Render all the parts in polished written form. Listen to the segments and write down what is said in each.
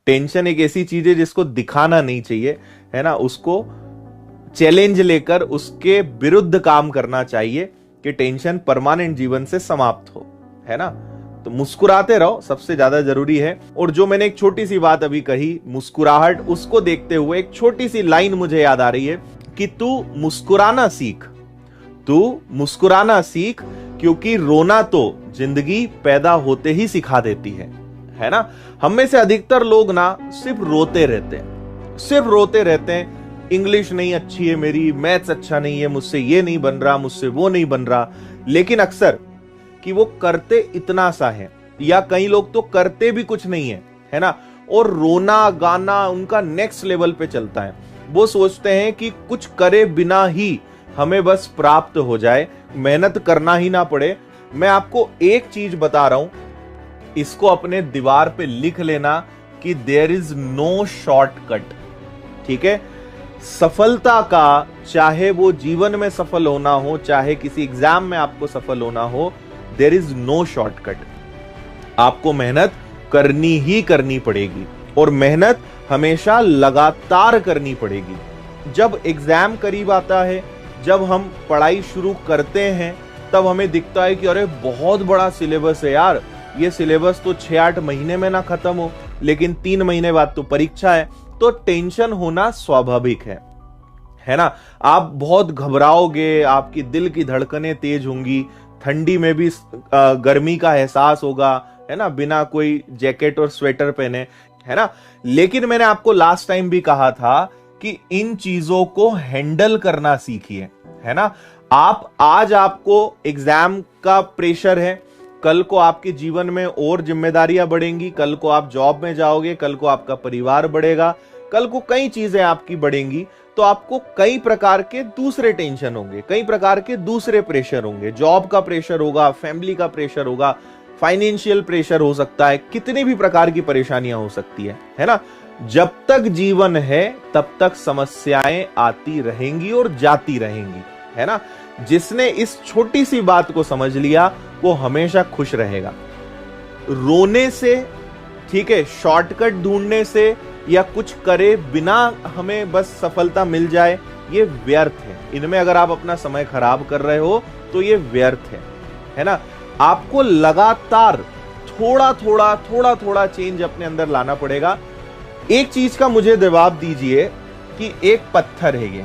Tension एक ऐसी चीज है जिसको दिखाना नहीं चाहिए, है ना, उसको चैलेंज लेकर उसके विरुद्ध काम करना चाहिए कि टेंशन परमानेंट जीवन से समाप्त हो, है ना। तो मुस्कुराते रहो, सबसे ज्यादा जरूरी है। और जो मैंने एक छोटी सी बात अभी कही, मुस्कुराहट, उसको देखते हुए एक छोटी सी लाइन मुझे याद आ रही है कि तू मुस्कुराना सीख, तू मुस्कुराना सीख, क्योंकि रोना तो जिंदगी पैदा होते ही सिखा देती है ना। हम में से अधिकतर लोग ना सिर्फ रोते रहते हैं, सिर्फ रोते रहते हैं। इंग्लिश नहीं अच्छी है मेरी, मैथ्स अच्छा नहीं है, मुझसे ये नहीं बन रहा, मुझसे वो नहीं बन रहा। लेकिन अक्सर कि वो करते इतना सा है, या कई लोग तो करते भी कुछ नहीं है ना, और रोना गाना उनका नेक्स्ट लेवल पे चलता है। वो सोचते हैं कि कुछ करे बिना ही हमें बस प्राप्त हो जाए, मेहनत करना ही ना पड़े। मैं आपको एक चीज बता रहा हूं, इसको अपने दीवार पे लिख लेना कि देयर इज नो शॉर्टकट, ठीक है। सफलता का, चाहे वो जीवन में सफल होना हो, चाहे किसी एग्जाम में आपको सफल होना हो, देयर इज नो शॉर्टकट। आपको मेहनत करनी ही करनी पड़ेगी, और मेहनत हमेशा लगातार करनी पड़ेगी। जब एग्जाम करीब आता है, जब हम पढ़ाई शुरू करते हैं, तब हमें दिखता है कि अरे बहुत बड़ा सिलेबस है यार, ये सिलेबस तो 6-8 महीने में ना खत्म हो, लेकिन 3 महीने बाद तो परीक्षा है। तो टेंशन होना स्वाभाविक है ना। आप बहुत घबराओगे, आपकी दिल की धड़कनें तेज होंगी, ठंडी में भी गर्मी का एहसास होगा, है ना, बिना कोई जैकेट और स्वेटर पहने, है ना। लेकिन मैंने आपको लास्ट टाइम भी कहा था कि इन चीजों को हैंडल करना सीखिए, है ना। आज आपको एग्जाम का प्रेशर है, कल को आपके जीवन में और जिम्मेदारियां बढ़ेंगी, कल को आप जॉब में जाओगे, कल को आपका परिवार बढ़ेगा, कल को कई चीजें आपकी बढ़ेंगी, तो आपको कई प्रकार के दूसरे टेंशन होंगे, कई प्रकार के दूसरे प्रेशर होंगे। जॉब का प्रेशर होगा, फैमिली का प्रेशर होगा, फाइनेंशियल प्रेशर हो सकता है, कितनी भी प्रकार की परेशानियां हो सकती है ना। जब तक जीवन है तब तक समस्याएं आती रहेंगी और जाती रहेंगी, है ना। जिसने इस छोटी सी बात को समझ लिया वो हमेशा खुश रहेगा। रोने से, ठीक है, शॉर्टकट ढूंढने से, या कुछ करे बिना हमें बस सफलता मिल जाए, ये व्यर्थ है। इनमें अगर आप अपना समय खराब कर रहे हो तो ये व्यर्थ है ना। आपको लगातार थोड़ा थोड़ा चेंज अपने अंदर लाना पड़ेगा। एक चीज का मुझे जवाब दीजिए कि एक पत्थर है, ये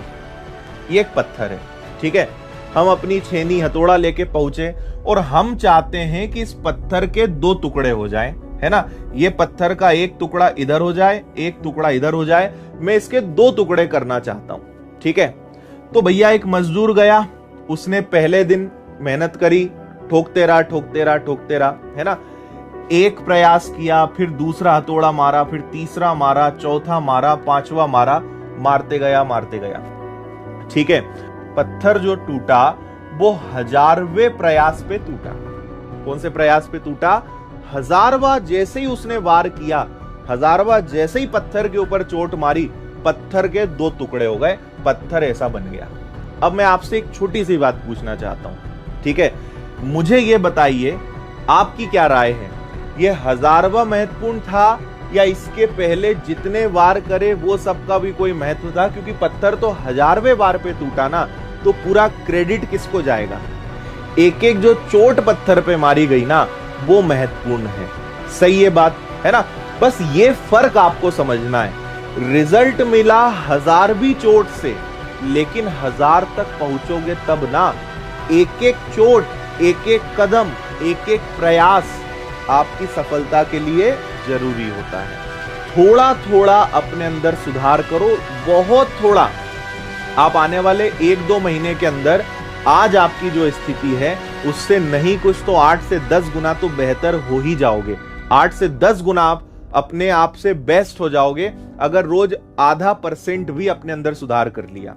एक पत्थर है, ठीक है। हम अपनी छेनी हथौड़ा लेके पहुंचे और हम चाहते हैं कि इस पत्थर के 2 टुकड़े हो जाएं, है ना। ये पत्थर का एक टुकड़ा इधर हो जाए, एक टुकड़ा इधर हो जाए, मैं इसके 2 टुकड़े करना चाहता हूं, ठीक है। तो भैया एक मजदूर गया, उसने पहले दिन मेहनत करी, ठोकते रहा, है ना। एक प्रयास किया, फिर दूसरा हथौड़ा मारा, फिर तीसरा मारा, चौथा मारा, 5वां मारा, मारते गया, ठीक है। पत्थर जो टूटा वो 1000वें प्रयास पे टूटा। कौन से प्रयास पे टूटा? 1000वां जैसे ही उसने वार किया, 1000वां जैसे ही पत्थर के ऊपर चोट मारी, पत्थर के 2 टुकड़े हो गए, पत्थर ऐसा बन गया। अब मैं आपसे एक छोटी सी बात पूछना चाहता हूं, ठीक है। मुझे ये बताइए आपकी क्या राय है, ये 1000वां महत्वपूर्ण था या इसके पहले जितने वार करे वो सबका भी कोई महत्व था? क्योंकि पत्थर तो 1000वें वार पे टूटा ना, तो पूरा क्रेडिट किसको जाएगा? एक एक जो चोट पत्थर पे मारी गई ना, वो महत्वपूर्ण है। सही ये बात है ना। बस ये फर्क आपको समझना है। रिजल्ट मिला 1000वीं चोट से, लेकिन 1000 तक पहुंचोगे तब ना। एक एक चोट, एक एक कदम, एक एक प्रयास आपकी सफलता के लिए जरूरी होता है। थोड़ा थोड़ा अपने अंदर सुधार करो, बहुत थोड़ा। आप आने वाले 1-2 महीने के अंदर आज आपकी जो स्थिति है उससे नहीं कुछ तो 8 से 10 गुना तो बेहतर हो ही जाओगे। 8 से 10 गुना आप अपने आप से बेस्ट हो जाओगे अगर रोज 0.5% भी अपने अंदर सुधार कर लिया।